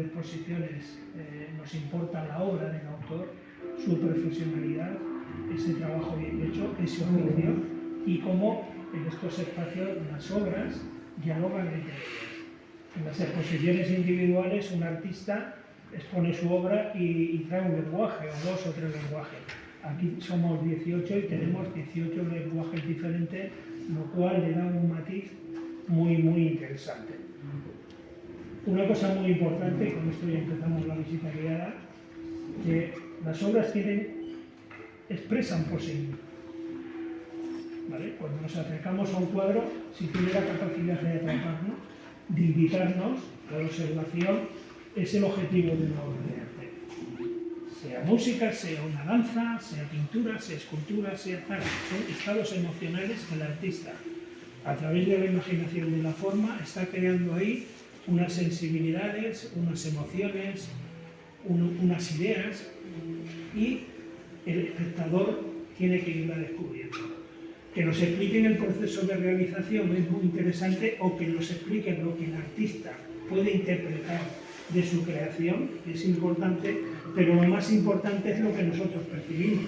exposiciones nos importa la obra del autor, su profesionalidad, ese trabajo bien hecho, ese oficio, y cómo en estos espacios las obras dialogan entre ellas. En las exposiciones individuales un artista expone su obra y trae un lenguaje, o 2 o 3 lenguajes. Aquí somos 18 y tenemos 18 lenguajes diferentes, lo cual le da un matiz muy interesante. Una cosa muy importante, y con esto ya empezamos la visita guiada, que las obras expresan por sí mismas. ¿Vale? Cuando nos acercamos a un cuadro, si tiene la capacidad de atraparnos, de invitarnos a la observación, es el objetivo de una obra de arte. Sea música, sea una danza, sea pintura, sea escultura, sea arte. Son estados emocionales que el artista, a través de la imaginación de la forma, está creando ahí unas sensibilidades, unas emociones, unas ideas, y el espectador tiene que irla descubriendo. Que nos expliquen el proceso de realización es muy interesante, o que nos expliquen lo que el artista puede interpretar de su creación, es importante, pero lo más importante es lo que nosotros percibimos.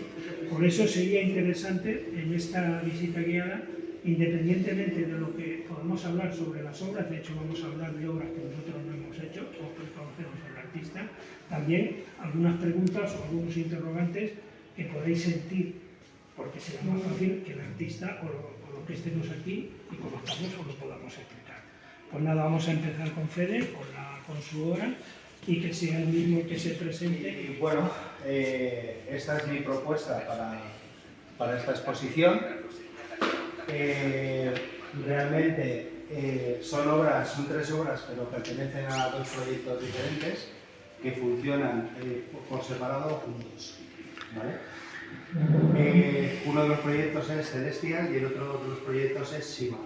Por eso sería interesante en esta visita guiada, independientemente de lo que podamos hablar sobre las obras, de hecho vamos a hablar de obras que nosotros no hemos hecho o que conocemos al artista, también algunas preguntas o algunos interrogantes que podéis sentir, porque será más fácil que el artista o lo que estemos aquí y conozcamos o lo podamos explicar. Pues nada, vamos a empezar con Fede, con su obra, y que sea el mismo que se presente. Y bueno, esta es mi propuesta para esta exposición. Realmente son 3 obras, pero pertenecen a 2 proyectos diferentes que funcionan por separado o juntos, ¿vale? Uno de los proyectos es Celestial y el otro de los proyectos es Sima,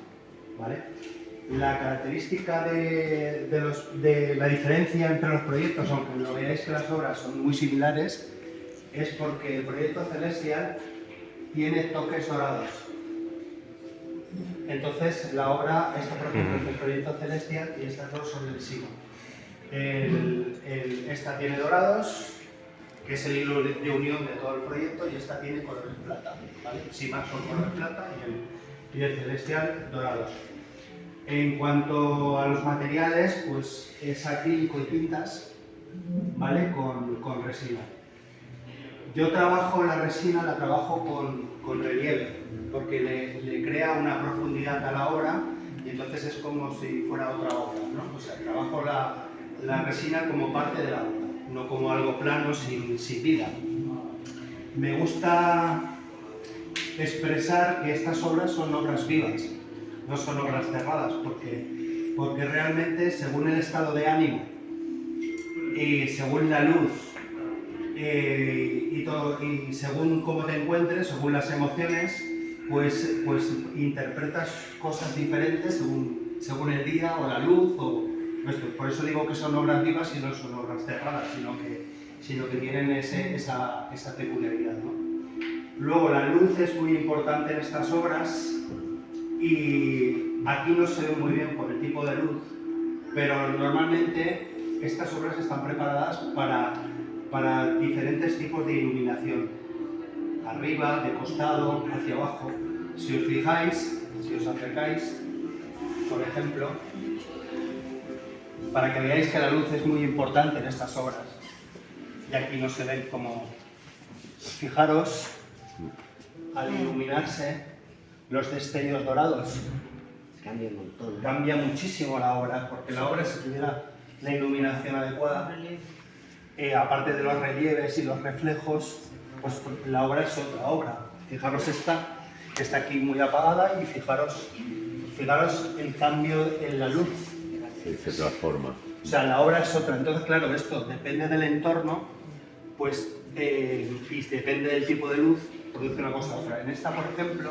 ¿vale? La característica de la diferencia entre los proyectos, aunque lo veáis que las obras son muy similares, es porque el proyecto Celestial tiene toques dorados. Entonces, la obra, esta por ejemplo es del proyecto Celestial y estas 2 son del Sima. Esta tiene dorados, que es el hilo de unión de todo el proyecto, y esta tiene colores plata, ¿vale? Sima son colores plata y el Celestial dorados. En cuanto a los materiales, pues es acrílico y tintas, ¿vale? Con resina. Yo trabajo la resina, la trabajo con relieve, porque le crea una profundidad a la obra y entonces es como si fuera otra obra, ¿no? O sea, trabajo la resina como parte de la obra, no como algo plano sin vida. Me gusta expresar que estas obras son obras vivas, no son obras cerradas, porque realmente según el estado de ánimo y según la luz y según cómo te encuentres, según las emociones, pues interpretas cosas diferentes según el día o la luz o esto. Por eso digo que son obras vivas y no son obras cerradas, sino que tienen esa peculiaridad, ¿no? Luego la luz es muy importante en estas obras y aquí no se ve muy bien por el tipo de luz, pero normalmente estas obras están preparadas para diferentes tipos de iluminación, arriba, de costado, hacia abajo. Si os fijáis, si os acercáis, por ejemplo, para que veáis que la luz es muy importante en estas obras, y aquí no se ven como... Fijaros, al iluminarse, los destellos dorados. Cambia un montón. Cambia muchísimo la obra, porque la obra, si tuviera la iluminación adecuada, aparte de los relieves y los reflejos, pues la obra es otra obra. Fijaros esta, que está aquí muy apagada, y fijaros el cambio en la luz. Sí, se transforma. O sea, la obra es otra. Entonces, claro, esto depende del entorno, pues, y depende del tipo de luz, produce una cosa u otra. En esta, por ejemplo,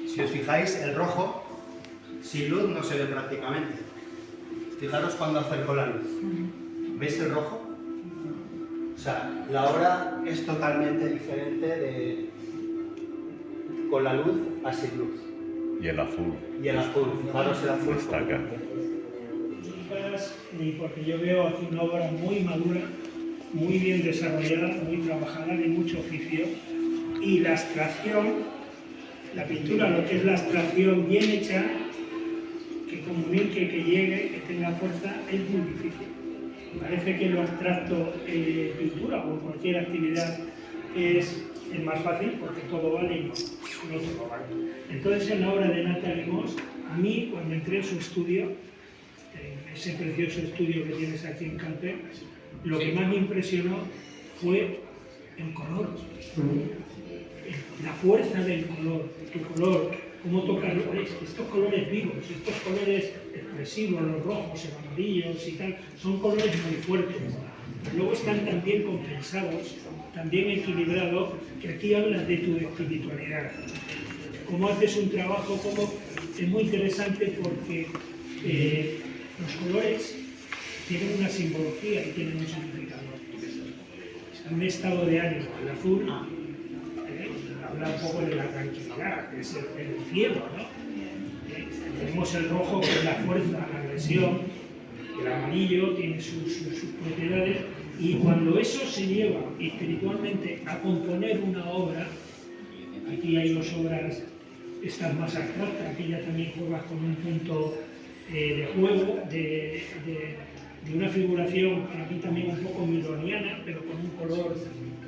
si os fijáis, el rojo, sin luz no se ve prácticamente. Fijaros cuando acerco la luz. ¿Veis el rojo? O sea, la obra es totalmente diferente con la luz a sin luz. Y el azul. Y el azul, fijaros el azul. Destaca. preguntas y porque yo veo aquí una obra muy madura, muy bien desarrollada, muy trabajada, de mucho oficio, y la abstracción, la pintura, lo que es la abstracción bien hecha, que comunique, que llegue, que tenga fuerza, es muy difícil. Parece que lo abstracto, pintura o cualquier actividad, es más fácil porque todo vale y no todo vale. Entonces, en la obra de Natalie Moss, a mí, cuando entré en su estudio, ese precioso estudio que tienes aquí en Calpe, lo que más me impresionó fue el color, la fuerza del color, tu color, cómo tocar estos colores vivos, estos colores expresivos, los rojos, los amarillos y tal, son colores muy fuertes. Luego están también compensados, también equilibrados, que aquí hablas de tu espiritualidad. Cómo haces un trabajo, como es muy interesante porque los colores tienen una simbología y tienen un significado. Un estado de ánimo, el azul habla un poco de la tranquilidad, es el cielo, ¿no? Tenemos el rojo, que es la fuerza, la agresión, el amarillo tiene sus propiedades, y cuando eso se lleva espiritualmente a componer una obra, aquí hay dos obras, estas más abstractas, aquí ya también juegas con un punto de juego, de una figuración que aquí también un poco miloniana, pero con un color,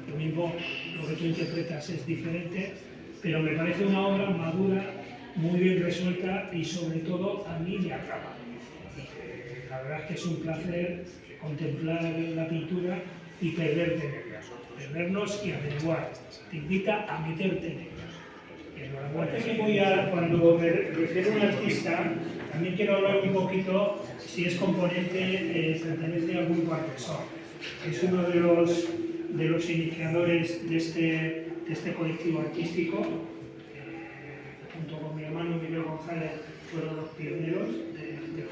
lo mismo, lo que tú interpretas es diferente, pero me parece una obra madura, muy bien resuelta y sobre todo a mí me atrapa. La verdad es que es un placer contemplar la pintura y perderte en ella, perdernos y averiguar. Te invita a meterte en ella. Cuando me refiero a un artista, también quiero hablar un poquito si es componente, pertenece al grupo Artesón. Es uno de los iniciadores de este colectivo artístico. Junto con mi hermano Miguel González fueron los pioneros de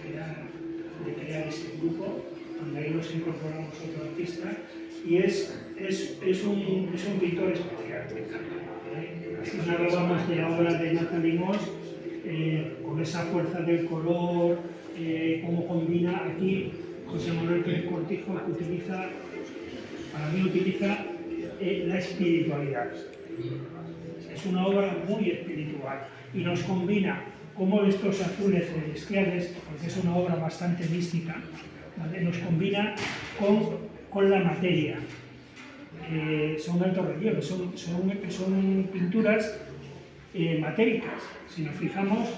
crear este grupo, donde ahí nos incorporamos otro artista, y es un pintor especial. Así hablábamos de la obra de Natalie Moss, con esa fuerza del color, cómo combina aquí José Manuel Pérez Cortijo, que utiliza la espiritualidad. Es una obra muy espiritual y nos combina como estos azules celestiales, porque es una obra bastante mística, ¿vale? Nos combina con la materia. Son altos relieves, son pinturas matéricas. Si nos fijamos,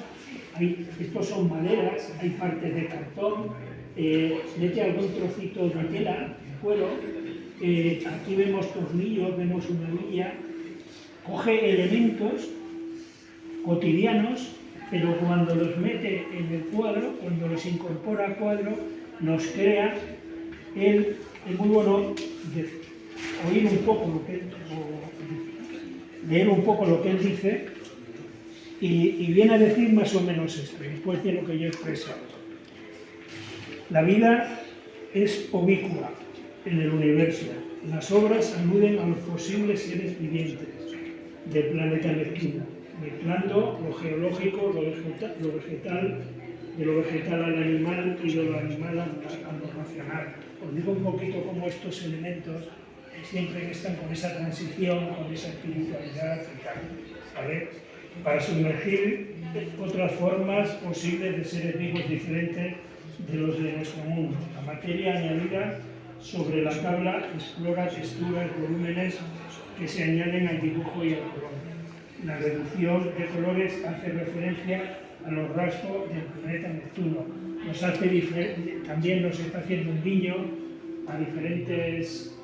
estos son maderas, hay partes de cartón, mete algún trocito de tela, de cuero, aquí vemos tornillos, vemos una villa, coge elementos cotidianos, pero cuando los mete en el cuadro, cuando los incorpora al cuadro, nos crea es muy bueno oír un poco leer un poco lo que él dice, y viene a decir más o menos esto, después de lo que yo he expresado. La vida es ubicua en el universo. Las obras aluden a los posibles seres vivientes del planeta Neptuno, mezclando lo geológico, lo vegetal, de lo vegetal al animal y de lo animal a lo racional. Os digo un poquito cómo estos elementos siempre están con esa transición, con esa espiritualidad y tal, ¿vale? Para sumergir otras formas posibles de seres vivos diferentes de los de nuestro mundo. La materia añadida sobre la tabla explora texturas, volúmenes que se añaden al dibujo y al color. La reducción de colores hace referencia a los rasgos del planeta Neptuno. También nos está haciendo un guiño a diferentes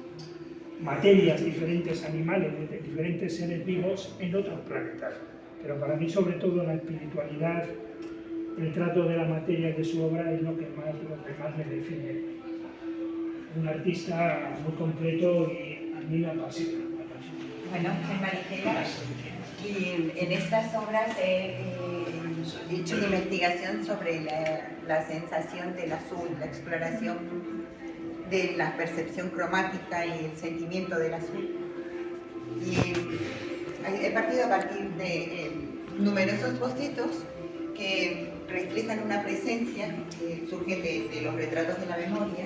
materias, diferentes animales, diferentes seres vivos en otros planetas. Pero para mí, sobre todo, la espiritualidad, el trato de la materia de su obra es lo que más me define. Un artista muy completo y a mí me apasiona. Bueno, soy Marigela y en estas obras he hecho una investigación sobre la sensación del azul, la exploración de la percepción cromática y el sentimiento del azul. Y he partido a partir de numerosos bocetos que reflejan una presencia que surge de los retratos de la memoria.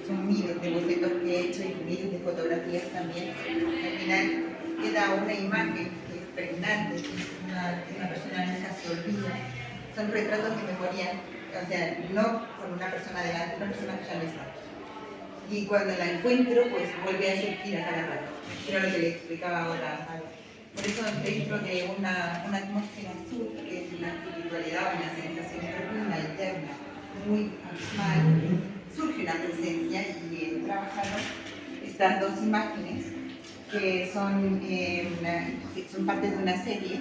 Son miles de bocetos que he hecho y miles de fotografías también. Al final queda una imagen que es pregnante, que es una persona nunca se olvida. Son retratos de memoria, o sea, no con una persona delante, una persona que ya no está. Y cuando la encuentro, pues vuelve a surgir a cada rato. Era lo que le explicaba ahora. Por eso, dentro de una atmósfera azul, que es una espiritualidad, una sensación profunda, interna, muy abismal, surge una presencia y he trabajado estas dos imágenes que son parte de una serie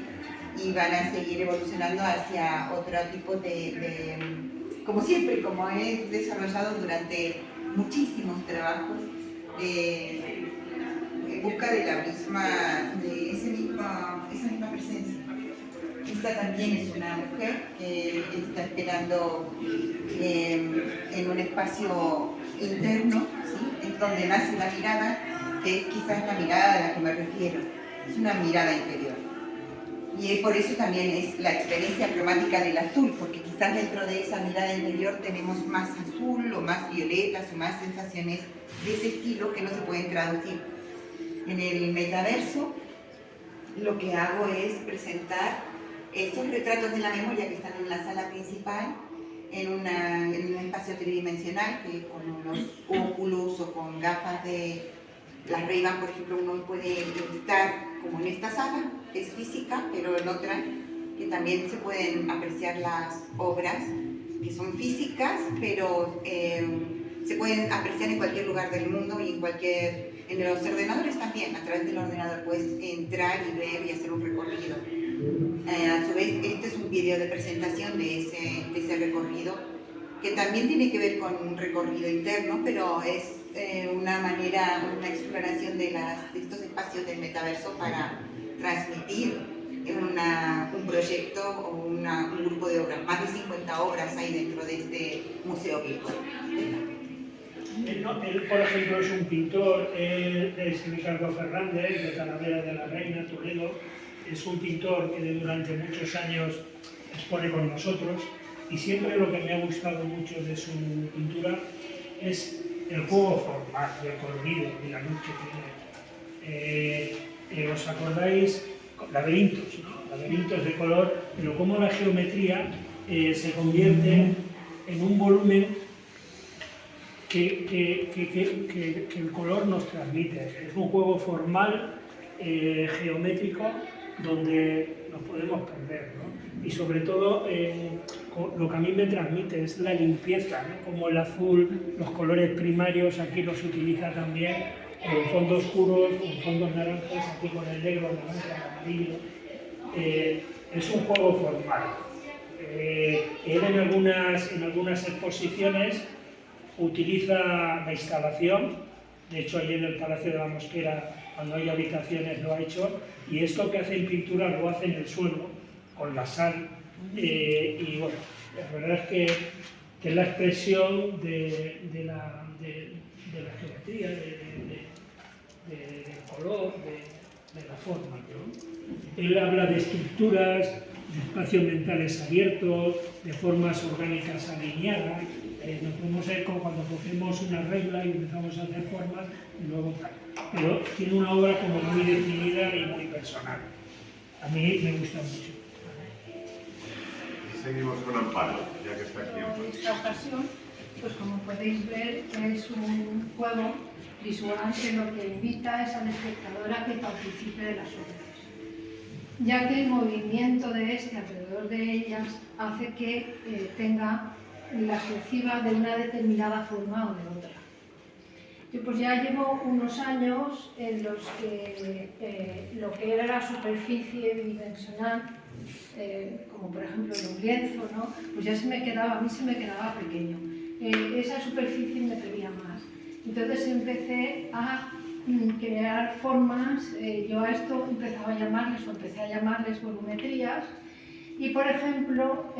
y van a seguir evolucionando hacia otro tipo de como siempre, como he desarrollado durante muchísimos trabajos en busca de esa misma presencia. Esta también es una mujer que está esperando en un espacio interno, ¿sí? Es donde nace la mirada, que es quizás la mirada a la que me refiero. Es una mirada interior. Y por eso también es la experiencia cromática del azul, porque quizás dentro de esa mirada interior tenemos más azul o más violetas o más sensaciones de ese estilo que no se pueden traducir. En el metaverso lo que hago es presentar esos retratos de la memoria que están en la sala principal en un espacio tridimensional que con unos óculos o con gafas de las Ray-Ban, por ejemplo, uno puede estar como en esta sala, que es física, pero en otra que también se pueden apreciar las obras que son físicas, pero se pueden apreciar en cualquier lugar del mundo y en los ordenadores también. A través del ordenador puedes entrar y ver y hacer un recorrido. A su vez, este es un video de presentación de ese recorrido, que también tiene que ver con un recorrido interno, pero es una exploración de estos espacios del metaverso para transmitir un proyecto o un grupo de obras. Más de 50 obras hay dentro de este museo virtual. Él, por ejemplo, es un pintor, es Ricardo Fernández, de Talavera de la Reina, Toledo. Es un pintor que durante muchos años expone con nosotros, y siempre lo que me ha gustado mucho de su pintura es el juego formal, el colorido y la luz que tiene. ¿Os acordáis? Laberintos, ¿no? Laberintos de color, pero cómo la geometría se convierte en un volumen que el color nos transmite. Es un juego formal, geométrico, donde nos podemos perder, ¿no? Y sobre todo, lo que a mí me transmite es la limpieza, ¿no? Como el azul, los colores primarios, aquí los utiliza también, en fondos oscuros, en fondos naranjas, aquí con el negro, el naranja, el amarillo. Es un juego formal. Él en algunas exposiciones utiliza la instalación. De hecho, allí en el Palacio de la Mosquera, cuando hay habitaciones, lo ha hecho, y esto que hace en pintura lo hace en el suelo, con la sal, y bueno, la verdad es que es la expresión de la geometría, del color, de la forma, ¿no? Él habla de estructuras, de espacios mentales abiertos, de formas orgánicas alineadas. Nos podemos ver como cuando cogemos una regla y empezamos a hacer formas y luego tal. Pero tiene una obra como muy definida y muy personal. A mí me gusta mucho. Seguimos con Amparo, ya que está aquí. En esta ocasión, pues como podéis ver, es un juego visual que lo que invita es a la espectadora que participe de las obras, ya que el movimiento de alrededor de ellas hace que las perciba de una determinada forma o de otra. Yo pues ya llevo unos años en los que lo que era la superficie bidimensional, como por ejemplo en un lienzo, ¿no? Pues ya a mí se me quedaba pequeño. Esa superficie me pedía más. Entonces empecé a crear formas, yo a esto empecé a llamarles volumetrías, y por ejemplo,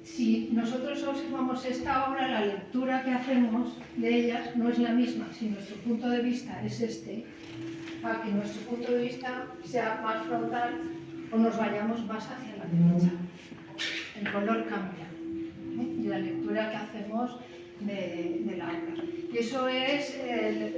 si nosotros observamos esta obra, la lectura que hacemos de ellas no es la misma. Si nuestro punto de vista es a que nuestro punto de vista sea más frontal o nos vayamos más hacia la derecha. el color cambia, y la lectura que hacemos de la obra. Y eso es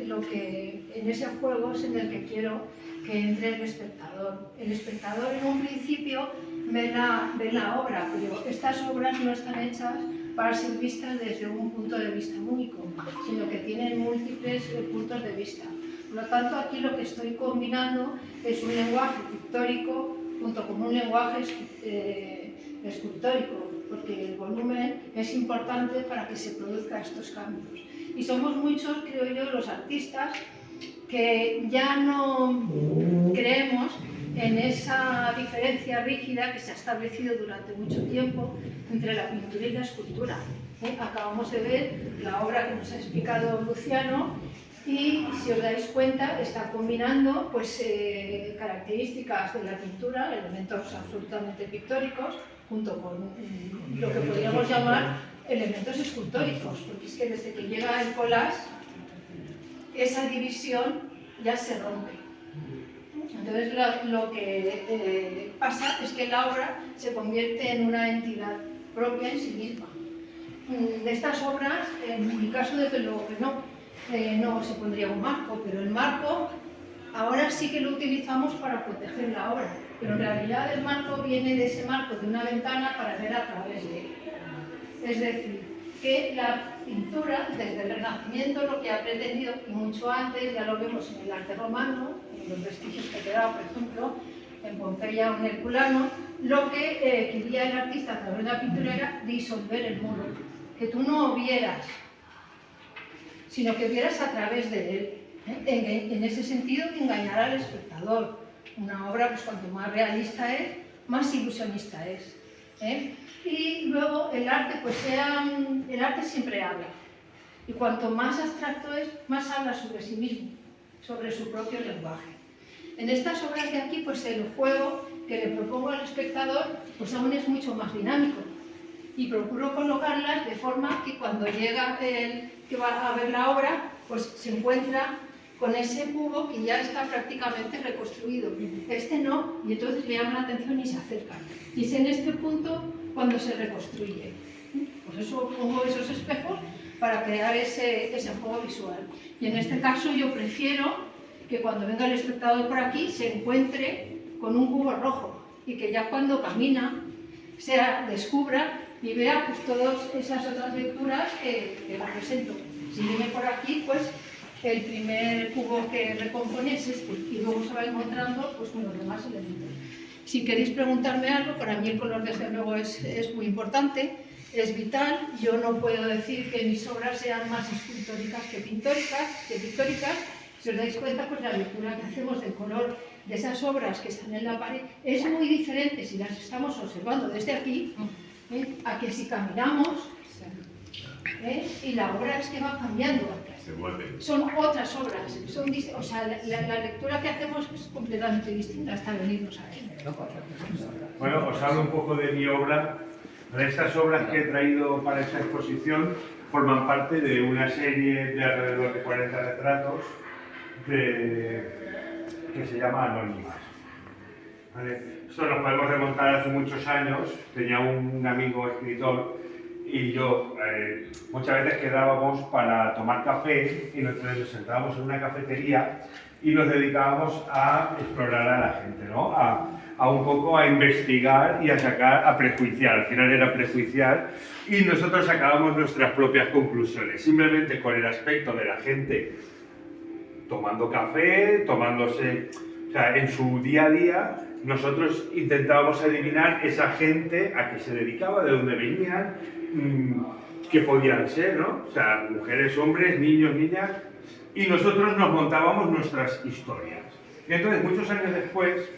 lo que en ese juego es en el que quiero que entre el espectador. El espectador en un principio ve la obra, pero estas obras no están hechas para ser vistas desde un punto de vista único, sino que tienen múltiples puntos de vista. Por lo tanto, aquí lo que estoy combinando es un lenguaje pictórico junto con un lenguaje escultórico, porque el volumen es importante para que se produzcan estos cambios. Y somos muchos, creo yo, los artistas que ya no creemos en esa diferencia rígida que se ha establecido durante mucho tiempo entre la pintura y la escultura. Acabamos de ver la obra que nos ha explicado Luciano y, si os dais cuenta, está combinando pues, características de la pintura, elementos absolutamente pictóricos, junto con lo que podríamos llamar elementos escultóricos, porque es que desde que llega el collage, esa división ya se rompe. Entonces lo que pasa es que la obra se convierte en una entidad propia en sí misma. De estas obras, en mi caso desde luego que no se pondría un marco, pero el marco ahora sí que lo utilizamos para proteger la obra, pero en realidad el marco viene de ese marco de una ventana para ver a través de él. Es decir, que la pintura desde el Renacimiento lo que ha pretendido, y mucho antes, ya lo vemos en el arte romano, en los vestigios que quedaban, por ejemplo, en Pompeya o en Herculano, lo que quería el artista a través de la pintura era disolver el muro, que tú no vieras, sino que vieras a través de él. En ese sentido, engañar al espectador. Una obra, pues cuanto más realista es, más ilusionista es. Y luego el arte, pues el arte siempre habla. Y cuanto más abstracto es, más habla sobre sí mismo, sobre su propio lenguaje. En estas obras de aquí, pues el juego que le propongo al espectador, pues aún es mucho más dinámico. Y procuro colocarlas de forma que cuando llega el que va a ver la obra, pues se encuentra con ese cubo que ya está prácticamente reconstruido. Este no, y entonces le llama la atención y se acerca. Y es en este punto cuando se reconstruye. Por eso pongo esos espejos para crear ese juego visual. Y en este caso yo prefiero que cuando venga el espectador por aquí se encuentre con un cubo rojo y que ya cuando camina descubra y vea pues, todas esas otras lecturas que represento. Si viene por aquí, pues el primer cubo que recompone es este y luego se va encontrando pues, con los demás elementos. Si queréis preguntarme algo, para mí el color desde luego es muy importante, es vital. Yo no puedo decir que mis obras sean más escultóricas que pictóricas. Si os dais cuenta, pues la lectura que hacemos del color de esas obras que están en la pared es muy diferente si las estamos observando desde aquí, a que si caminamos, y la obra es que va cambiando. Se mueve. Son otras obras, o sea, la lectura que hacemos es completamente distinta hasta venirnos a él. Bueno, os hablo un poco de mi obra. Estas obras que he traído para esta exposición forman parte de una serie de alrededor de 40 retratos que se llama Anónimas. ¿Vale? Esto nos podemos remontar hace muchos años. Tenía un amigo escritor y yo muchas veces quedábamos para tomar café y nos sentábamos en una cafetería y nos dedicábamos a explorar a la gente, ¿no? A un poco a investigar y a sacar, a prejuiciar. Al final era prejuiciar y nosotros sacábamos nuestras propias conclusiones, simplemente con el aspecto de la gente tomando café, tomándose, o sea, en su día a día. Nosotros intentábamos adivinar esa gente a qué se dedicaba, de dónde venían, qué podían ser, ¿no? O sea, mujeres, hombres, niños, niñas, y nosotros nos montábamos nuestras historias. Y entonces, muchos años después,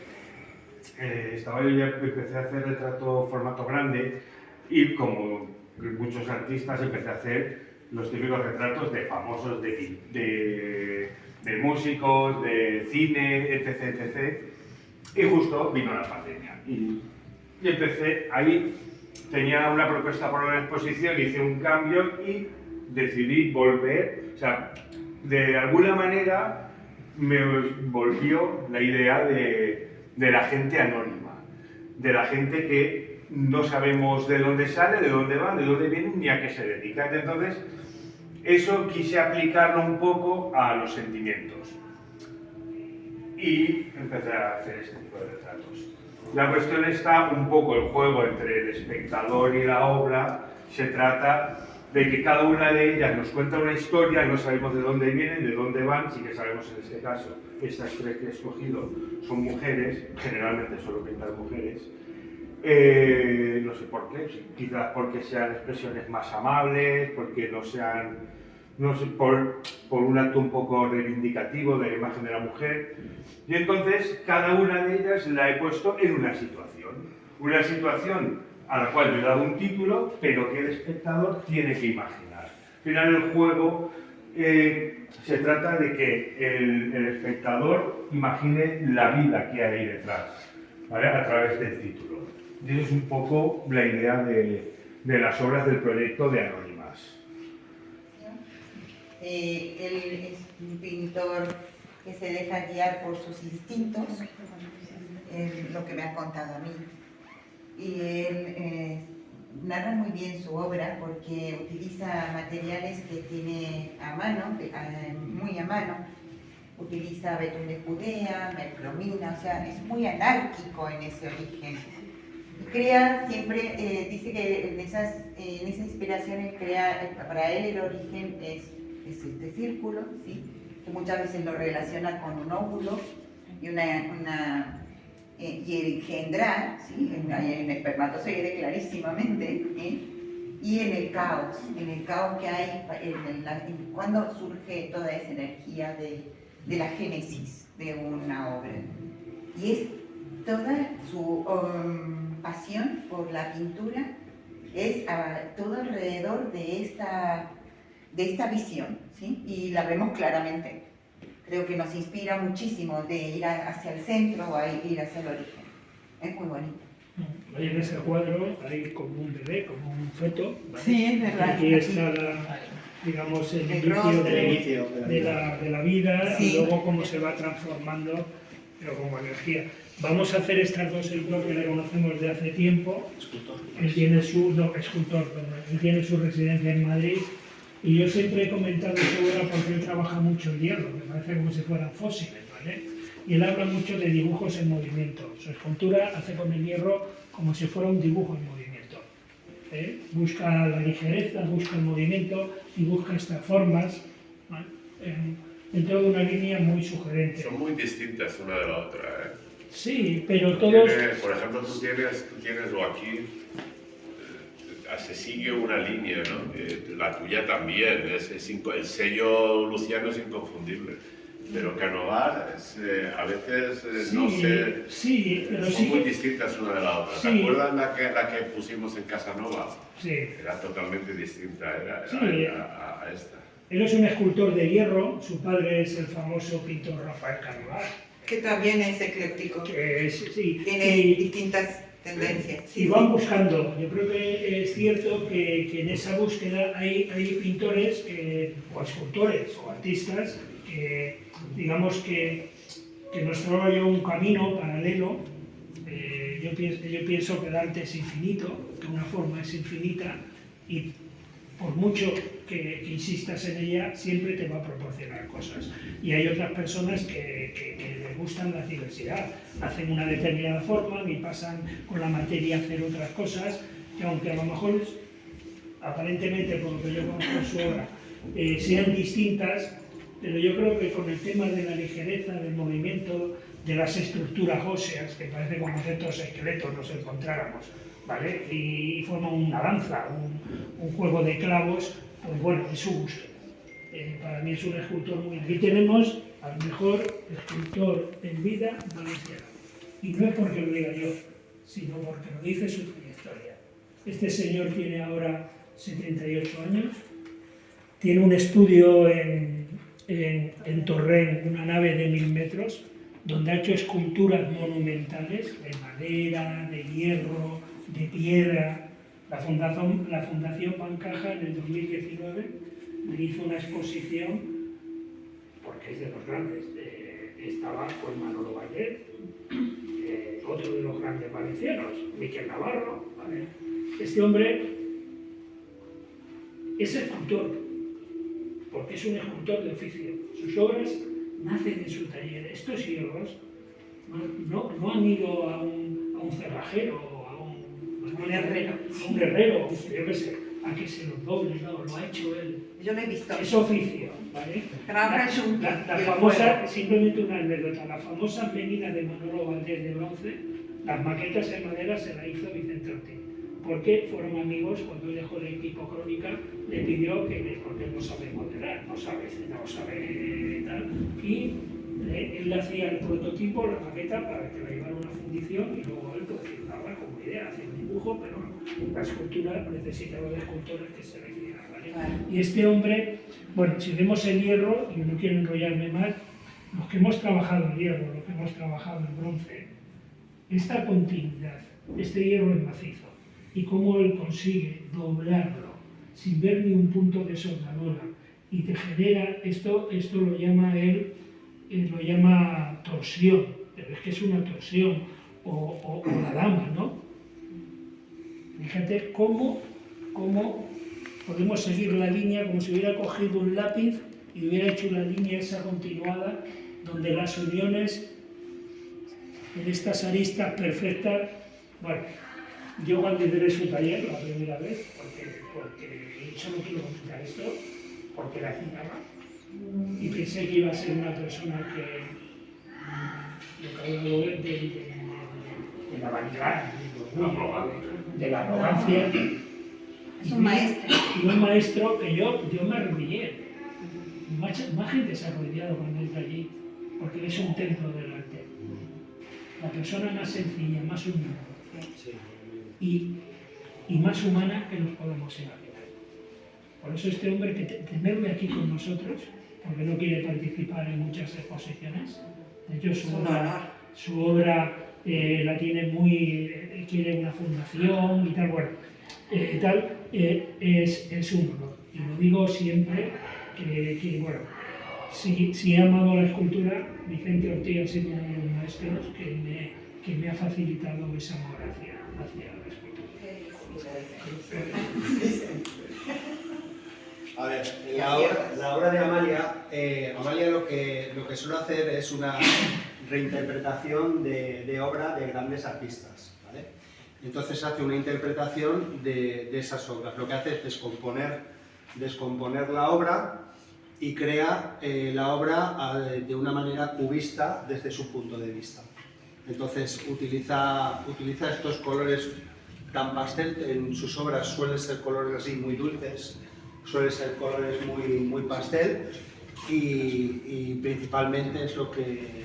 yo ya empecé a hacer retrato formato grande y como muchos artistas empecé a hacer los típicos retratos de famosos, de músicos, de cine, etc, etc. Y justo vino la pandemia y empecé, ahí tenía una propuesta para una exposición, hice un cambio y decidí volver, o sea, de alguna manera me volvió la idea de la gente anónima, de la gente que no sabemos de dónde sale, de dónde va, de dónde viene ni a qué se dedica. Entonces, eso quise aplicarlo un poco a los sentimientos. Y empecé a hacer este tipo de retratos. La cuestión está un poco el juego entre el espectador y la obra. Se trata de que cada una de ellas nos cuenta una historia, no sabemos de dónde vienen, de dónde van, sí que sabemos en este caso, estas tres que he escogido son mujeres, generalmente solo pintan mujeres. No sé por qué, quizás porque sean expresiones más amables, porque no sean, no sé, por un acto un poco reivindicativo de la imagen de la mujer. Y entonces cada una de ellas la he puesto en una situación a la cual yo he dado un título, pero que el espectador tiene que imaginar. Al final el juego se trata de que el espectador imagine la vida que hay detrás, ¿vale? A través del título. Y eso es un poco la idea de las obras del proyecto de Anónimas. Él es un pintor que se deja guiar por sus instintos, es lo que me ha contado a mí. Y él narra muy bien su obra porque utiliza materiales que tiene a mano, muy a mano. Utiliza betún de Judea, mercromina, o sea, es muy anárquico en ese origen. Y crea siempre, dice que en esa inspiración él crea, para él el origen es este círculo, ¿sí? Que muchas veces lo relaciona con un óvulo y y el engendrar, ¿sí? Hay un espermatozoide clarísimamente, y en el caos que hay, cuando surge toda esa energía de la génesis de una obra. Y es toda su pasión por la pintura, es todo alrededor de esta visión, ¿sí? Y la vemos claramente. Creo que nos inspira muchísimo de ir hacia el centro o a ir hacia el origen. Es muy bonito. Ahí en ese cuadro hay como un bebé, como un feto, ¿vale? Sí, es verdad. Aquí está digamos, el inicio de la vida, sí. Y luego cómo se va transformando, pero como energía. Vamos a hacer estas dos esculturas que le conocemos desde hace tiempo. Él tiene él tiene su residencia en Madrid. Y yo siempre he comentado su obra porque él trabaja mucho el hierro, me parece como si fueran fósiles, ¿vale? Y él habla mucho de dibujos en movimiento. Su escultura hace con el hierro como si fuera un dibujo en movimiento. Busca la ligereza, busca el movimiento y busca estas formas, ¿vale? Dentro de una línea muy sugerente. Son muy distintas una de la otra, ¿eh? Sí, pero todos... Por ejemplo, tú tienes lo aquí, se sigue una línea, ¿no? La tuya también, el sello Luciano es inconfundible, pero Canovar a veces no sé, sí, pero son muy distintas una de la otra. Sí. ¿Te acuerdas la que pusimos en Casanova? Sí. Era totalmente distinta a esta. Él es un escultor de hierro, su padre es el famoso pintor Rafael Canovar. Que también es ecléctico. Tiene distintas tendencias. Y van buscando. Yo creo que es cierto que en esa búsqueda hay pintores o escultores o artistas que, digamos que nos traen un camino paralelo. Yo pienso que el arte es infinito, que una forma es infinita y por mucho que insistas en ella, siempre te va a proporcionar cosas. Y hay otras personas que les gustan la diversidad. Hacen una determinada forma y pasan con la materia a hacer otras cosas, que aunque a lo mejor, aparentemente, por lo que yo conozco su obra, sean distintas, pero yo creo que con el tema de la ligereza, del movimiento, de las estructuras óseas, que parece como si estos esqueletos los encontráramos, ¿vale? Y forman una danza, un juego de clavos, pues bueno, es su gusto. Para mí es un escultor muy... Aquí tenemos al mejor escultor en vida valenciano. Y no es porque lo diga yo, sino porque lo dice su trayectoria. Este señor tiene ahora 78 años, tiene un estudio en Torrent, una nave de 1000 metros, donde ha hecho esculturas monumentales de madera, de hierro, de piedra. La Fundación Bancaja en el 2019 le hizo una exposición, porque es de los grandes. Estaba pues Manolo Vallés, otro de los grandes valencianos, Miquel Navarro, ¿vale? Este hombre es escultor, porque es un escultor de oficio. Sus obras nacen en su taller. Estos hierros no han ido a un cerrajero o a un herrero, yo qué sé, a que se los doble, no, lo ha hecho él. Yo lo he visto. Es oficio, ¿vale? La el famosa, fuego. simplemente una anécdota, la famosa menina de Manolo Valdés de bronce, las maquetas en madera se la hizo Vicente Ortiz, porque fueron amigos. Cuando él dejó el equipo Crónica, le pidió que, porque él no sabe modelar, no sabe tal, y él le hacía el prototipo, la maqueta, para que la llevara a una fundición, y luego él confirmaba como idea, hacía un dibujo, pero la escultura necesitaba de escultores que se la hicieran, ¿vale? Y este hombre, bueno, si vemos el hierro, y no quiero enrollarme más, los que hemos trabajado el hierro, los que hemos trabajado el bronce, esta continuidad, este hierro es macizo, y cómo él consigue doblarlo sin ver ni un punto de soldadura, y te genera, esto lo llama él, lo llama torsión, pero es que es una torsión, o la dama, ¿no? Fíjate cómo podemos seguir la línea como si hubiera cogido un lápiz y hubiera hecho la línea esa continuada, donde las uniones en estas aristas perfectas. Bueno, yo cuando entré su taller la primera vez, porque solo quiero comentar esto, porque la citaba, y pensé que iba a ser una persona que lo que habló de la vanidad, de la arrogancia. Es un maestro. Y un maestro que yo me arrodillé. Más gente se ha arrodillado cuando entra allí, porque es un templo del arte. La persona más sencilla, más humilde y más humana que nos podemos imaginar. Por eso este hombre, que tenerle aquí con nosotros, porque no quiere participar en muchas exposiciones. De hecho, su obra la tiene quiere una fundación y tal, bueno, es un honor. Y lo digo siempre, que bueno, si he amado la escultura, Vicente Ortiz ha sido uno de los maestros que me ha facilitado esa amor hacia la escultura. A ver, la obra de Amalia, Amalia lo que suele hacer es una reinterpretación de obra de grandes artistas, ¿vale? Entonces hace una interpretación de esas obras. Lo que hace es descomponer la obra y crea la obra de una manera cubista desde su punto de vista. Entonces utiliza estos colores tan pastel. En sus obras suelen ser colores así muy dulces, suelen ser colores muy pastel, y principalmente es lo que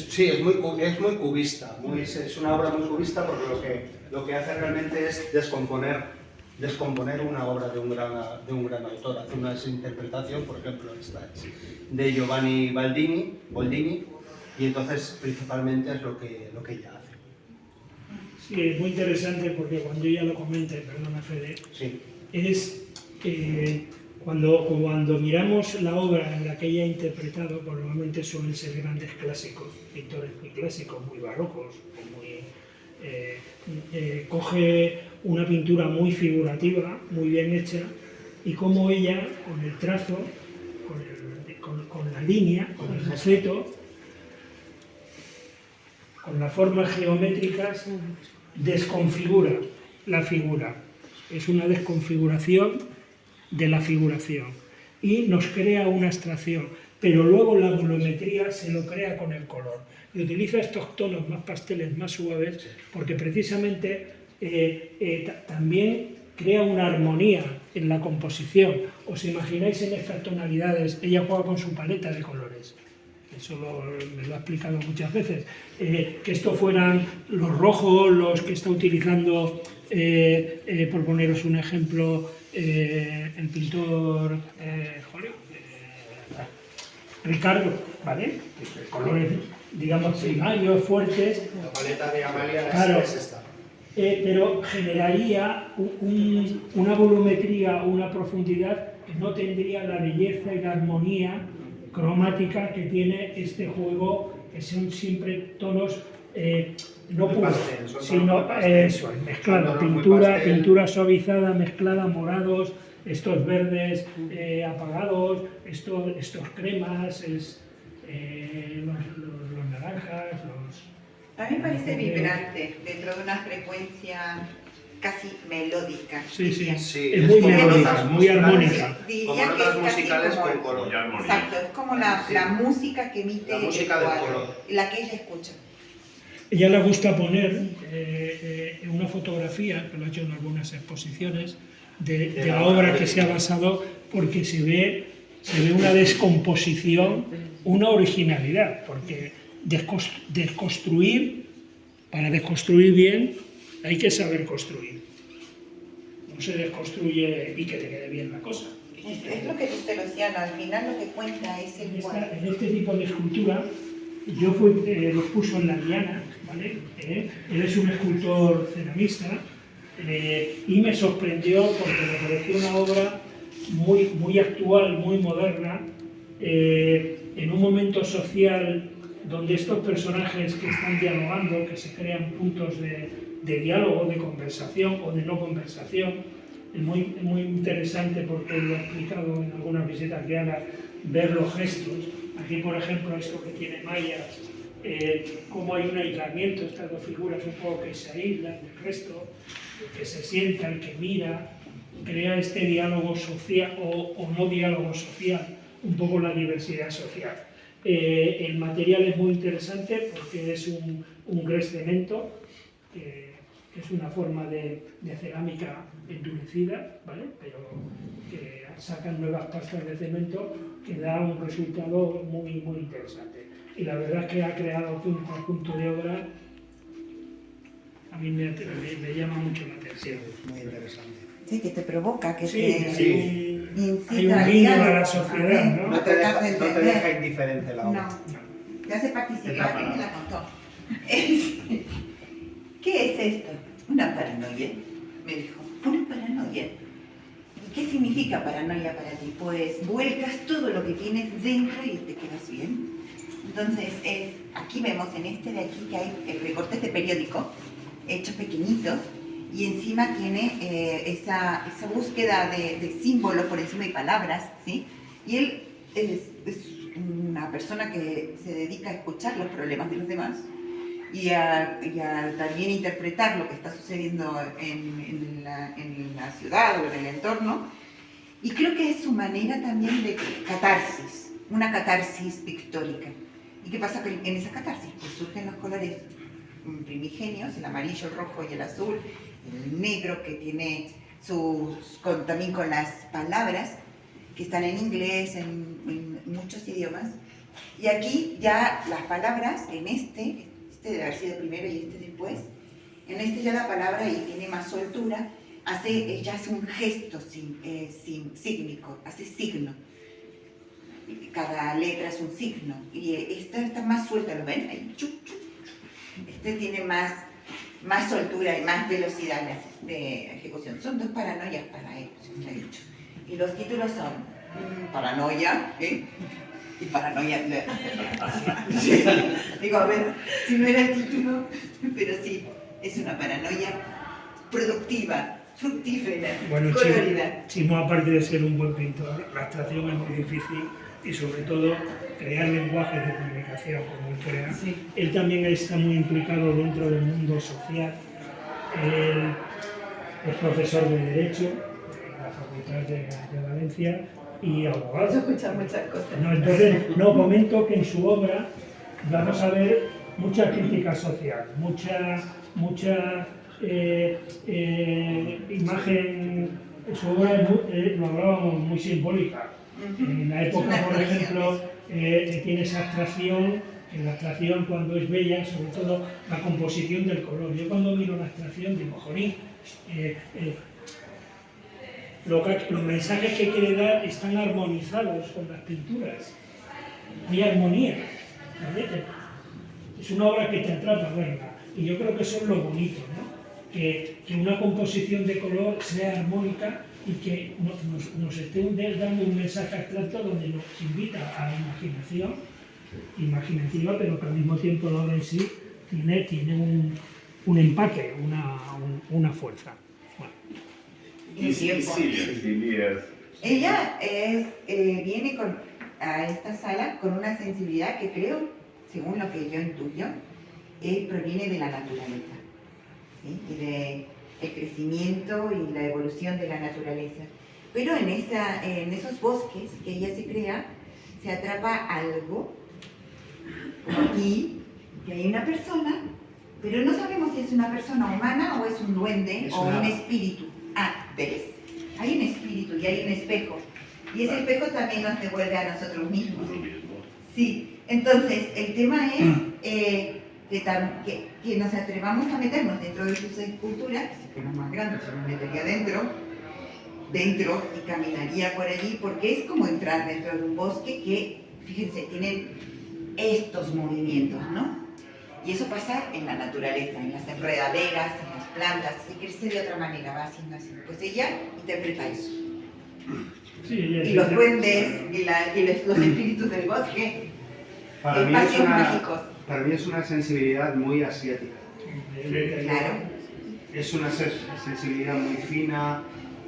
sí, es muy cubista, es una obra muy cubista, porque lo que hace realmente es descomponer una obra de un gran autor. Hace una interpretación, por ejemplo, esta es de Giovanni Boldini, y entonces principalmente es lo que ella hace. Sí, es muy interesante, porque cuando ella lo comenta, perdona Fede, Sí. es cuando miramos la obra en la que ella ha interpretado, pues normalmente suelen ser grandes clásicos, pintores muy clásicos, muy barrocos, coge una pintura muy figurativa, muy bien hecha, y como ella, con el trazo, con la línea, con el boceto, con las formas geométricas, desconfigura la figura. Es una desconfiguración de la figuración y nos crea una abstracción, pero luego la volumetría se lo crea con el color y utiliza estos tonos más pasteles, más suaves, porque precisamente también crea una armonía en la composición. ¿Os imagináis en estas tonalidades? Ella juega con su paleta de colores. Eso me lo ha explicado muchas veces, que esto fueran los rojos, los que está utilizando, por poneros un ejemplo, el pintor Ricardo, ¿vale? Colores, digamos, primarios, fuertes. La paleta de Amalia claro, es esta. Pero generaría una volumetría, una profundidad que no tendría la belleza y la armonía cromática que tiene este juego que son siempre tonos no Muy puros, pastel, son sino tonos muy pastel. eso, mezclado, Son tonos muy pintura, pastel. pintura suavizada, mezclada, morados, estos verdes apagados, estos cremas, los naranjas, A mí me parece vibrante, dentro de una frecuencia casi melódica. Sí, sí, diría. Sí, es muy como melódica, notas muy musicales, armónica. Diría como que notas es casi musicales como- con color. Muy armonía. Exacto, es como la música que emite La música el del cuadro, color. la que ella escucha. Ella le gusta poner una fotografía, que lo ha hecho en algunas exposiciones, de la obra que se ha basado, porque se ve una descomposición, una originalidad, porque desconstruir, para desconstruir bien, hay que saber construir. No se desconstruye y que te quede bien la cosa. Es lo que dice Luciano, al final lo que cuenta es el cuadro. En este tipo de escultura, yo lo puso en la Diana, ¿vale? Él es un escultor ceramista y me sorprendió porque me pareció una obra muy actual, muy moderna, en un momento social donde estos personajes que están dialogando, que se crean puntos de diálogo, de conversación o de no conversación. Es muy interesante porque lo he explicado en algunas visitas que haga, ver los gestos. Aquí, por ejemplo, esto que tiene Maya, cómo hay un aislamiento, estas dos figuras un poco que se aíslan del resto, el que se sienta, el que mira, crea este diálogo social o no diálogo social, un poco la diversidad social. El material es muy interesante porque es un gres cemento, que es una forma de cerámica endurecida, ¿vale? Pero que sacan nuevas pastas de cemento que da un resultado muy interesante. Y la verdad es que ha creado aquí un conjunto de obras, a mí me llama mucho la atención. Muy interesante. Sí, que te provoca, que Sí, te sí. incita hay un al guiño a diálogo, la sociedad, ver, ¿no? No te tratar de deja entender. indiferente la obra. No, te hace participar, Etapa. a mí me la contó. ¿Qué es esto? Una paranoia, me dijo. Una paranoia. ¿Y qué significa paranoia para ti? Pues vuelcas todo lo que tienes dentro y te quedas bien. Entonces, aquí vemos en este de aquí que hay recortes de periódico hechos pequeñitos y encima tiene esa búsqueda de símbolos por encima de palabras, ¿sí? Y él es una persona que se dedica a escuchar los problemas de los demás y a también interpretar lo que está sucediendo en la ciudad o en el entorno. Y creo que es su manera también de catarsis, una catarsis pictórica. ¿Y qué pasa en esa catarsis? Pues surgen los colores primigenios, el amarillo, el rojo y el azul, el negro que tiene también con las palabras que están en inglés, en muchos idiomas. Y aquí ya las palabras, en este debe haber sido primero y este después, en este ya la palabra y tiene más soltura, ella hace un gesto sígnico, hace signo. Cada letra es un signo y esta está más suelta, ¿lo ven? Ahí, chup, chup. Este tiene más soltura y más velocidad de ejecución. Son dos paranoias para él, se ha dicho. Y los títulos son Paranoia, y Paranoia. Sí. Digo, a ver, si no era el título, pero sí, es una paranoia productiva, fructífera, Bueno, colorida. Chimo, aparte de ser un buen pintor, la abstracción es muy difícil y sobre todo crear lenguajes de comunicación como él crea. Sí. Él también está muy implicado dentro del mundo social. Él es profesor de Derecho en la Facultad de Valencia y abogado. Yo escucho muchas cosas. Entonces, comento que en su obra vamos a ver mucha crítica social, mucha imagen. Su obra lo hablábamos muy simbólica. En la época, por ejemplo, tiene esa abstracción, en la abstracción cuando es bella, sobre todo la composición del color. Yo cuando miro la abstracción digo, jolín, los mensajes que quiere dar están armonizados con las pinturas. Hay armonía, ¿vale? Es una obra que te atrapa verla. Y yo creo que eso es lo bonito, ¿no? Que una composición de color sea armónica y que nos esté dando un mensaje abstracto donde nos invita a la imaginación imaginativa, pero que al mismo tiempo la obra en sí tiene un empaque, una fuerza. Bueno. Y Cilia. Ella viene a esta sala con una sensibilidad que creo, según lo que yo intuyo, proviene de la naturaleza, ¿sí? Y del crecimiento y la evolución de la naturaleza. Pero en esos bosques que ella se crea, se atrapa algo y que hay una persona, pero no sabemos si es una persona humana o es un duende o un espíritu. ¿Ves? Hay un espíritu y hay un espejo. Y ese espejo también nos devuelve a nosotros mismos. Sí, entonces el tema es que nos atrevamos a meternos dentro de sus esculturas, que si fuera más grande se nos metería dentro y caminaría por allí, porque es como entrar dentro de un bosque que, fíjense, tienen estos movimientos, ¿no? Y eso pasa en la naturaleza, en las enredaderas, en las plantas, se crece de otra manera, va haciendo así. Pues ella interpreta eso. Sí, y los duendes y los espíritus del bosque, espacios mágicos. Para mí es una sensibilidad muy asiática. Claro. Es una sensibilidad muy fina,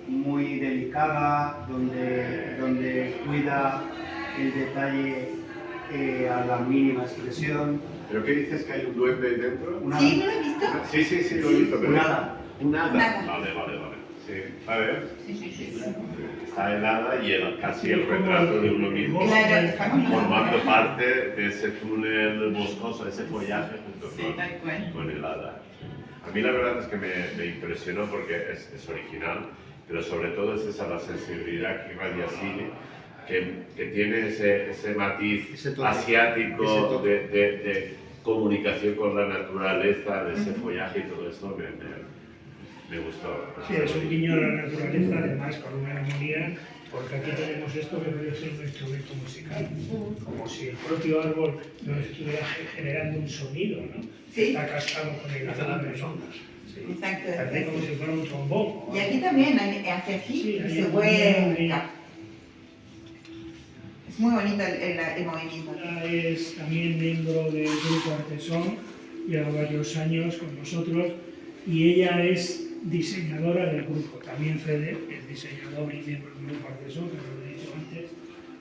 muy delicada, donde cuida el detalle a la mínima expresión. ¿Pero qué dices, que hay un duende ahí dentro? ¿Sí? ¿No lo has visto? Sí, lo he visto. Pero Un hada. Un hada. Un hada. Vale. Sí, a ver. Sí. Está helada y casi el retrato de uno mismo. Claro, estamos Formando parte de ese túnel boscoso, ese follaje junto tal cual. con el hada. A mí la verdad es que me impresionó porque es original, pero sobre todo es esa la sensibilidad que irradia Cilia, que tiene ese matiz asiático de comunicación con la naturaleza, de ese follaje y todo esto me gustó. Sí, es un guiño a la naturaleza, además con una armonía, porque aquí tenemos esto que puede ser un instrumento musical, como si el propio árbol nos estuviera generando un sonido, ¿no? Sí. Está cascado con el alambre, ¿no? Sí. Exacto. Parece como si fuera un trombón. Y aquí también hace así Sí, y hay se un vuelca. Es muy bonito el movimiento. Ella es también miembro del Grupo Artesón, lleva varios años con nosotros y ella es diseñadora del grupo. También Fede es diseñador y miembro del Grupo Artesón, como lo he dicho antes.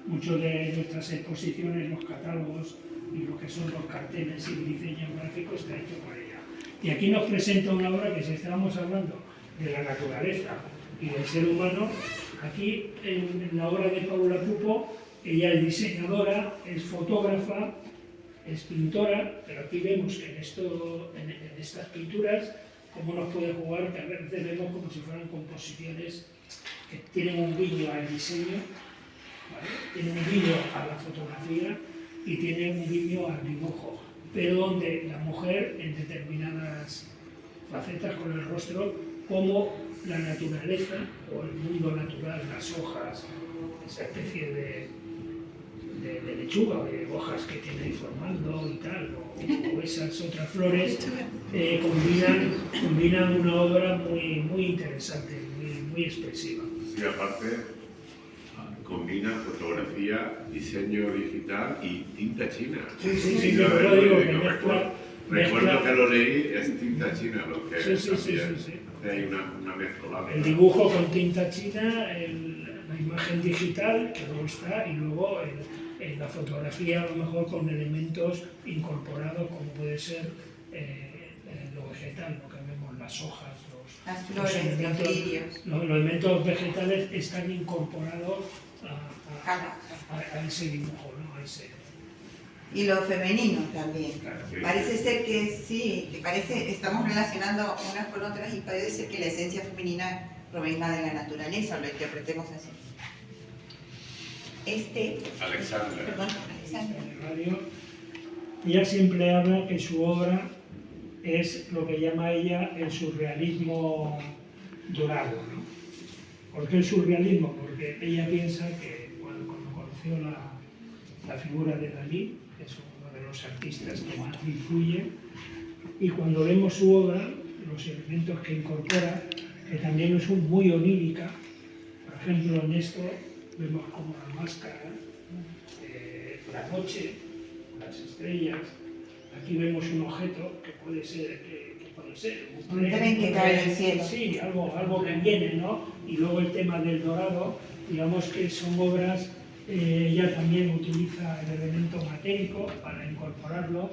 Muchas de nuestras exposiciones, los catálogos y lo que son los carteles y el diseño gráfico está hecho por ella. Y aquí nos presenta una obra que, si estábamos hablando de la naturaleza y del ser humano, aquí en la obra de Paula Pupo, ella es diseñadora, es fotógrafa, es pintora, pero aquí vemos que en estas pinturas cómo nos puede jugar, que a veces vemos como si fueran composiciones que tienen un guiño al diseño, ¿vale? Tienen un guiño a la fotografía y tienen un guiño al dibujo, pero donde la mujer en determinadas facetas con el rostro, como la naturaleza o el mundo natural, las hojas, esa especie de lechuga o de hojas que tiene ahí formando y tal, o esas otras flores, combinan una obra muy interesante, muy expresiva. Sí, aparte combina fotografía, diseño digital y tinta china. Sí, yo yo lo digo, que recuerdo que lo leí, es tinta china lo que sí. hay una mezcola. El dibujo con tinta china, la imagen digital, que luego está, y luego la fotografía a lo mejor con elementos incorporados, como puede ser lo vegetal, lo que vemos, las hojas, las flores, los lirios. Los elementos vegetales están incorporados a ese dibujo, ¿no? Y lo femenino también. Claro, sí. Parece ser que sí, estamos relacionando unas con otras y parece ser que la esencia femenina provenga de la naturaleza, lo interpretemos así. Alexandra. Perdón, Radio, ella siempre habla que su obra es lo que llama ella el surrealismo dorado, ¿no? ¿Por qué el surrealismo? Porque ella piensa que cuando conoció la figura de Dalí, que es uno de los artistas que más influye, y cuando vemos su obra, los elementos que incorpora, que también es muy onírica, por ejemplo en esto vemos como la máscara, la noche, las estrellas. Aquí vemos un objeto que puede ser Un tren que cae del cielo. Sí, algo que viene, ¿no? Y luego el tema del dorado, digamos que son obras, ella también utiliza el elemento matérico para incorporarlo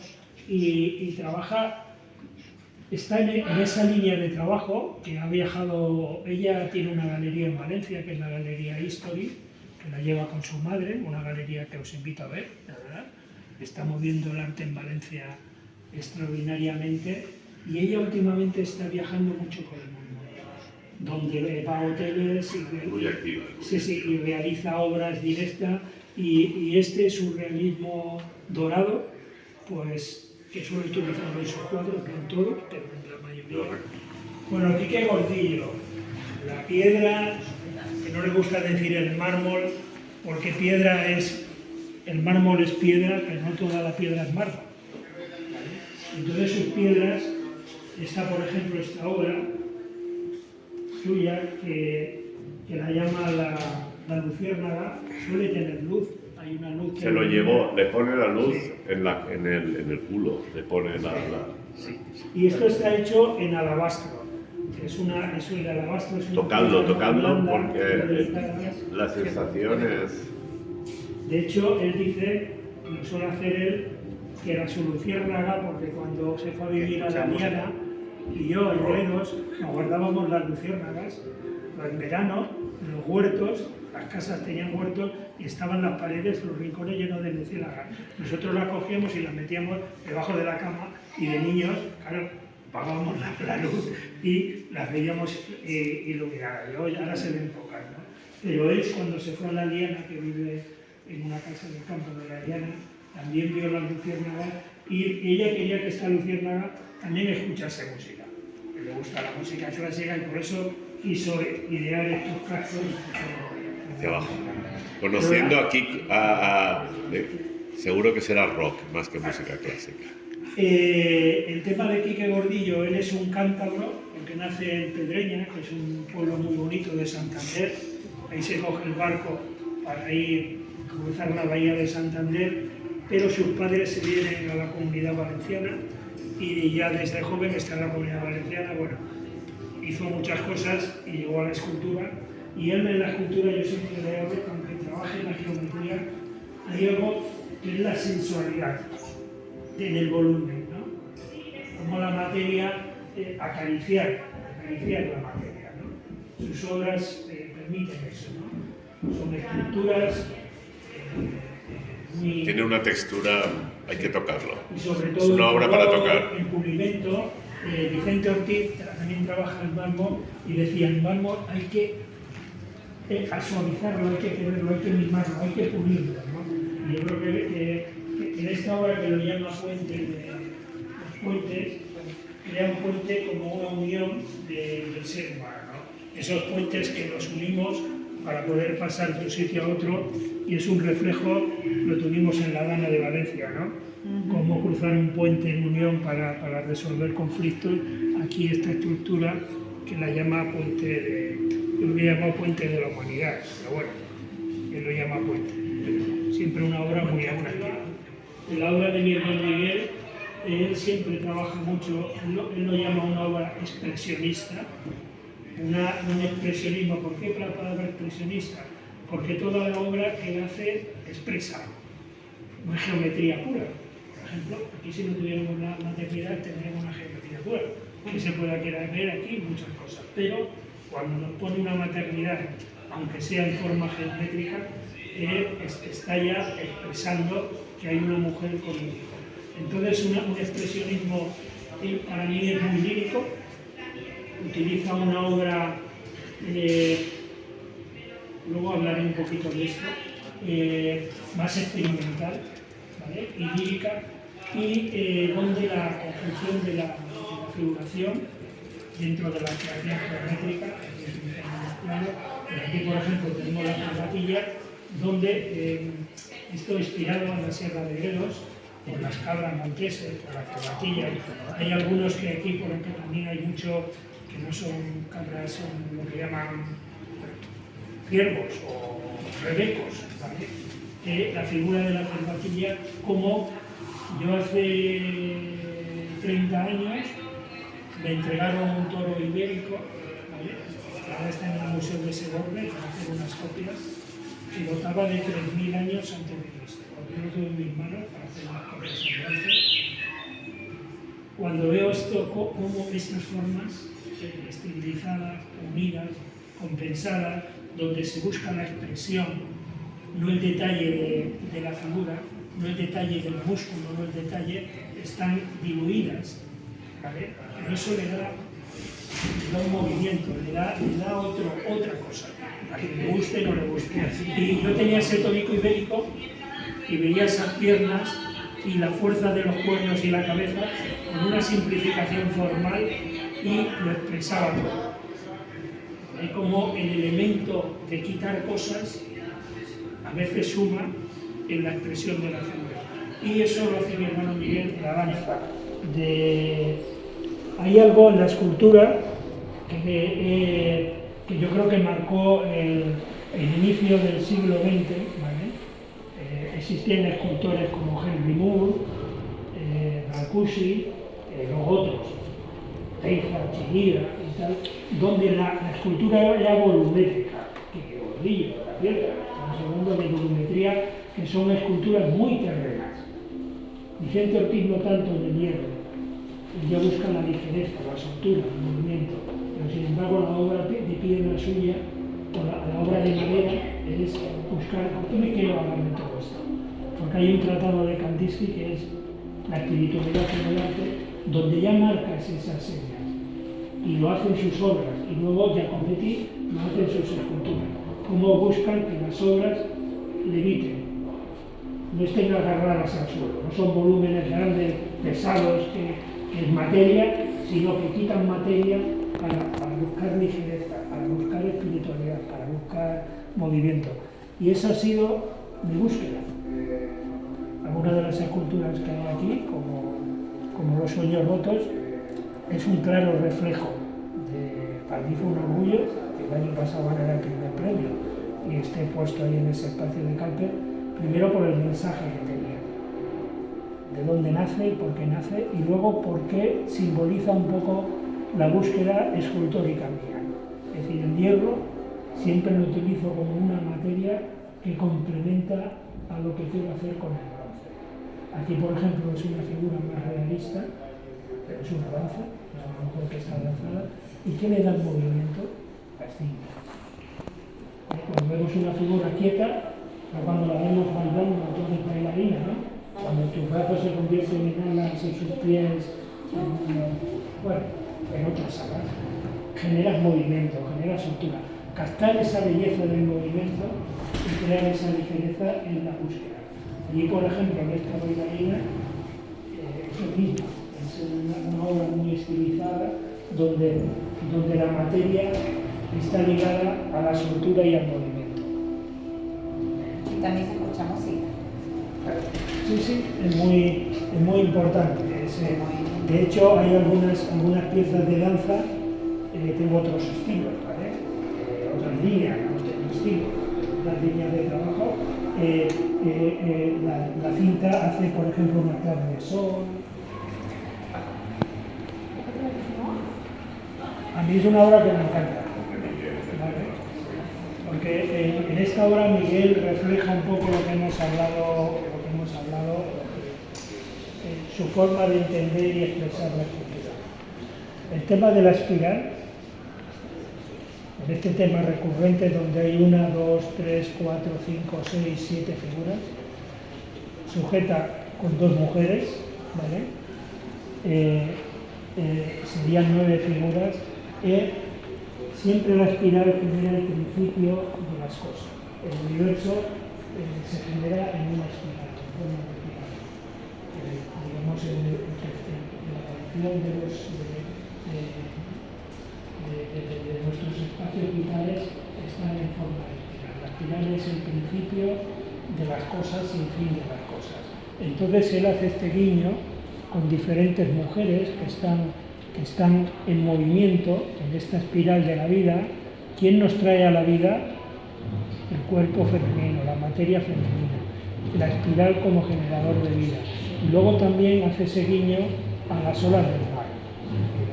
y trabaja, está en esa línea de trabajo que ha viajado. Ella tiene una galería en Valencia, que es la Galería History, que la lleva con su madre, una galería que os invito a ver, la verdad. Está moviendo el arte en Valencia extraordinariamente y ella últimamente está viajando mucho por el mundo, donde va a hoteles Muy activa. y realiza obras directas y este surrealismo dorado, pues que suele utilizarlo en sus cuadros, no en todos, pero en la mayoría. Bueno, Quique Gordillo, la piedra, que no le gusta decir el mármol, porque piedra es... El mármol es piedra, pero no toda la piedra es mármol. ¿Vale? Entonces sus piedras, está por ejemplo esta obra suya que la llama la luciérnaga, suele tener luz. Hay una luz que Se lo llevó, le pone la luz en el culo, le pone la... Sí. Y esto está hecho en alabastro. El alabastro es Tocando, blanda, porque la sensación es... De hecho, él dice, lo suele hacer él, que era su luciérnaga, porque cuando se fue a vivir a la Diana, y yo en Gredos, nos guardábamos las luciérnagas, en verano, en los huertos, las casas tenían huertos y estaban las paredes, los rincones llenos de luciérnagas. Nosotros las cogíamos y las metíamos debajo de la cama y de niños, claro, apagábamos la luz y las veíamos iluminadas. Y hoy ahora se ven pocas, ¿no? Pero él, cuando se fue a la Diana, que vive en una casa del campo de la Diana, también vio las luciérnagas y ella quería que esta luciérnaga también escuchase música. Le gusta la música clásica y por eso quiso idear estos cascos hacia abajo. Conociendo aquí seguro que será rock más que música clásica. El tema de Quique Gordillo, él es un cántabro, porque nace en Pedreña, que es un pueblo muy bonito de Santander. Ahí se coge el barco para ir a cruzar la bahía de Santander, pero sus padres se vienen a la Comunidad Valenciana y ya desde joven está en la Comunidad Valenciana. Bueno, hizo muchas cosas y llegó a la escultura. Y él en la escultura, yo siempre le hablo, aunque trabaje en la geometría, hay algo que es la sensualidad en el volumen, ¿no? Como la materia, acariciar la materia, ¿no? Sus obras permiten eso, ¿no? Son esculturas muy... Tiene una textura, hay que tocarlo. Y sobre todo es una obra para tocar. El pulimento, Vicente Ortiz también trabaja en mármol y decía, en mármol hay que suavizarlo, hay que quererlo, hay que mimarlo, hay que pulirlo, ¿no? Y yo creo que en esta obra, que lo llama Puente de los Puentes, crea un puente como una unión del ser humano, ¿no? Esos puentes que nos unimos para poder pasar de un sitio a otro, y es un reflejo, lo tuvimos en la Dana de Valencia, ¿no? Cómo cruzar un puente en unión para resolver conflictos. Aquí esta estructura que la llama puente de... Yo lo he llamado puente de la humanidad, pero bueno, él lo llama puente. Siempre una obra muy atractiva. En la obra de mi hermano Miguel, él siempre trabaja mucho, él lo llama una obra expresionista, un expresionismo. ¿Por qué la palabra expresionista? Porque toda la obra que hace expresa, no es geometría pura. Por ejemplo, aquí si no tuviéramos la maternidad tendríamos una geometría pura, que se pueda querer ver aquí muchas cosas, pero cuando nos pone una maternidad, aunque sea en forma geométrica, está ya expresando que hay una mujer con un hijo. Entonces un expresionismo para mí es muy lírico, utiliza una obra, luego hablaré un poquito de esto, más experimental, ¿vale? Y lírica, y donde la conjunción de la figuración dentro de la creación geométrica es un tema más claro. Aquí, por ejemplo, tenemos la cervatilla, donde esto inspirado en la Sierra de Gredos, por las cabras monteses, por la cervatilla. Hay algunos que aquí, por ejemplo, también hay mucho que no son cabras, son lo que llaman ciervos o rebecos, ¿vale? La figura de la cervatilla como Yo hace 30 años me entregaron un toro ibérico, ¿vale? Ahora está en el Museo de Segorbe para hacer unas copias, que dotaba de 3.000 años antes de Cristo. Yo lo tuve en mis manos para hacer unas copias en bronce. Cuando veo esto, cómo estas formas estilizadas, unidas, compensadas, donde se busca la expresión, no el detalle de la figura, no el detalle del músculo, no el detalle, están diluidas, ¿vale? Pero eso le da un movimiento, le da otra cosa, a que le guste o no le guste. Y yo tenía ese tónico ibérico y veía esas piernas y la fuerza de los cuernos y la cabeza con una simplificación formal y lo expresaba todo. Es como el elemento de quitar cosas a veces suma en la expresión de la figura. Y eso lo hace mi hermano Miguel, la danza. Hay algo en la escultura que yo creo que marcó el inicio del siglo XX, ¿vale? Existían escultores como Henry Moore, Brancusi, los otros, Teiza, Chihira y tal, donde la escultura era volumétrica, que bordillo, la piedra, estamos hablando de volumetría, que son esculturas muy terrenas. Vicente Ortiz no tanto en el hierro, ella busca la ligereza, la soltura, el movimiento, pero sin embargo la obra de piedra suya, o la obra de madera, es buscar, ¿por qué me quiero hablar de todo esto? Porque hay un tratado de Kandinsky que es la espiritualidad en el arte, donde ya marcas esas señas, y lo hace en sus obras, y luego Giacometti lo hace en sus esculturas, cómo buscan que las obras leviten, no estén agarradas al suelo, no son volúmenes grandes, pesados, que es materia, sino que quitan materia para buscar ligereza, para buscar espiritualidad, para buscar movimiento. Y esa ha sido mi búsqueda. Algunas de las esculturas que hay aquí, como Los sueños rotos, es un claro reflejo. Para mí fue un orgullo que el año pasado ganara el primer premio y esté puesto ahí en ese espacio de Camper, primero por el mensaje que tenía, de dónde nace y por qué nace, y luego porque simboliza un poco la búsqueda escultórica mía. Es decir, el hierro siempre lo utilizo como una materia que complementa a lo que quiero hacer con el bronce. Aquí, por ejemplo, es una figura más realista, pero es una danza, es una mujer que está danzada. ¿Y qué le da el movimiento? Las cintas. Cuando vemos una figura quieta, cuando la vemos bailando, entonces bailarina, ¿no? Cuando tus brazos se convierten en alas y sus pies, en otras alas, generas movimiento, generas soltura. Captar esa belleza del movimiento y crear esa ligereza en la búsqueda. Y por ejemplo, en esta bailarina, es lo mismo, es una obra muy estilizada, donde la materia está ligada a la soltura y al movimiento. Y también se escucha música. Sí, es muy importante. De hecho, hay algunas piezas de danza, tengo otros estilos, ¿vale? Otras líneas, otros estilos, las líneas de trabajo. La cinta hace, por ejemplo, una clave de sol. A mí es una obra que me encanta, ¿vale? Porque en esta obra Miguel refleja un poco lo que hemos hablado, su forma de entender y expresar la escultura. El tema de la espiral, en este tema recurrente donde hay 1, 2, 3, 4, 5, 6, 7 figuras, sujeta con 2 mujeres, ¿vale? Serían 9 figuras. Siempre la espiral genera el principio de las cosas. El universo se genera en una espiral, en forma de espiral. Digamos, la aparición de nuestros espacios vitales está en forma de espiral. La espiral es el principio de las cosas y el fin de las cosas. Entonces él hace este guiño con diferentes mujeres que están en movimiento en esta espiral de la vida. ¿Quién nos trae a la vida? El cuerpo femenino, la materia femenina, la espiral como generador de vida. Y luego también hace ese guiño a las olas del mar,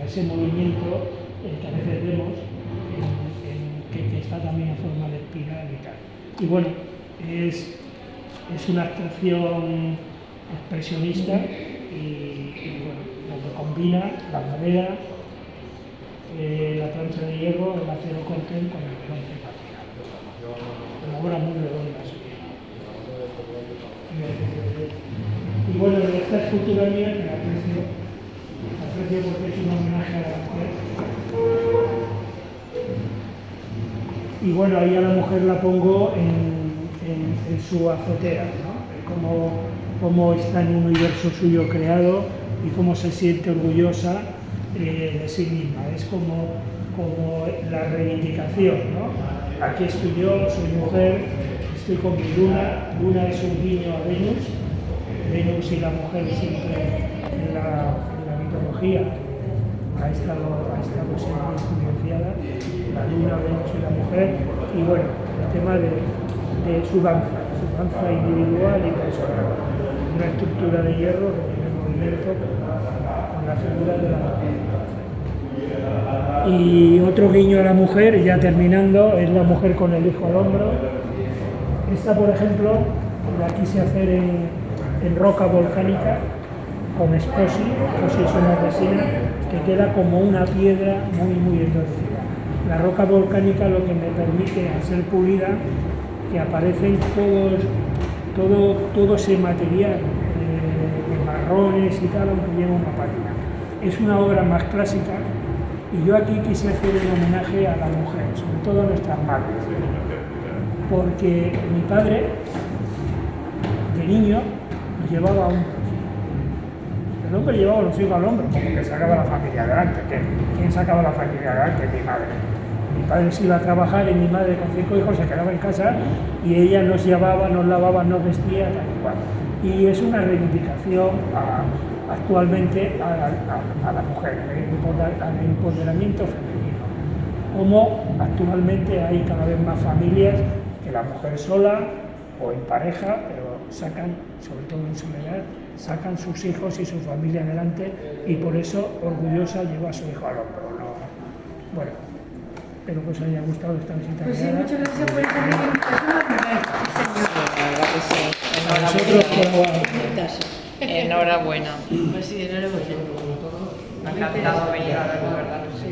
a ese movimiento que a veces vemos, que está también en forma de espiral y tal. Y bueno, es una abstracción expresionista y bueno, donde combina la madera, la plancha de hierro, el acero corten con el bronce patinado. Una obra muy redonda. Y bueno, esta escultura mía, que la aprecio porque es un homenaje a la mujer. Y bueno, ahí a la mujer la pongo en su azotea, ¿no? Cómo está en un universo suyo creado y cómo se siente orgullosa de sí misma. Es como la reivindicación, ¿no? Aquí estoy yo, soy mujer, estoy con mi luna. Luna es un guiño a Venus. Venus y la mujer siempre en la mitología ha estado siempre estudiada, la luna, Venus y la mujer, y bueno, el tema de su danza individual y personal, una estructura de hierro que tiene movimiento con la figura de la mujer. Y otro guiño a la mujer, ya terminando, es la mujer con el hijo al hombro. Esta, por ejemplo, la quise hacer en roca volcánica con esposi. Esposi es una resina que queda como una piedra muy endurecida. La roca volcánica lo que me permite, al ser pulida, que aparecen todo ese material de marrones y tal, aunque lleva una pátina. Es una obra más clásica y yo aquí quise hacer un homenaje a la mujer, sobre todo a nuestras madres, porque mi padre, de niño, nos llevaba a hombros. El hombre llevaba a los hijos al hombro, como que sacaba la familia adelante. ¿Quién sacaba la familia adelante? Mi madre. Mi padre se iba a trabajar y mi madre con 5 hijos se quedaba en casa y ella nos llevaba, nos lavaba, nos vestía, tal y cual. Y es una reivindicación actualmente a la mujer, al empoderamiento femenino. Como actualmente hay cada vez más familias que la mujer sola o en pareja, pero sacan, sobre todo en soledad, sacan sus hijos y su familia adelante y por eso orgullosa lleva a su hijo al hombro, ¿no? Bueno, espero que os haya gustado esta visita. Pues sí, muchas gracias por esta Enhorabuena. Pues sí, enhorabuena. Me ha encantado venir a verlo, ¿verdad? Sí.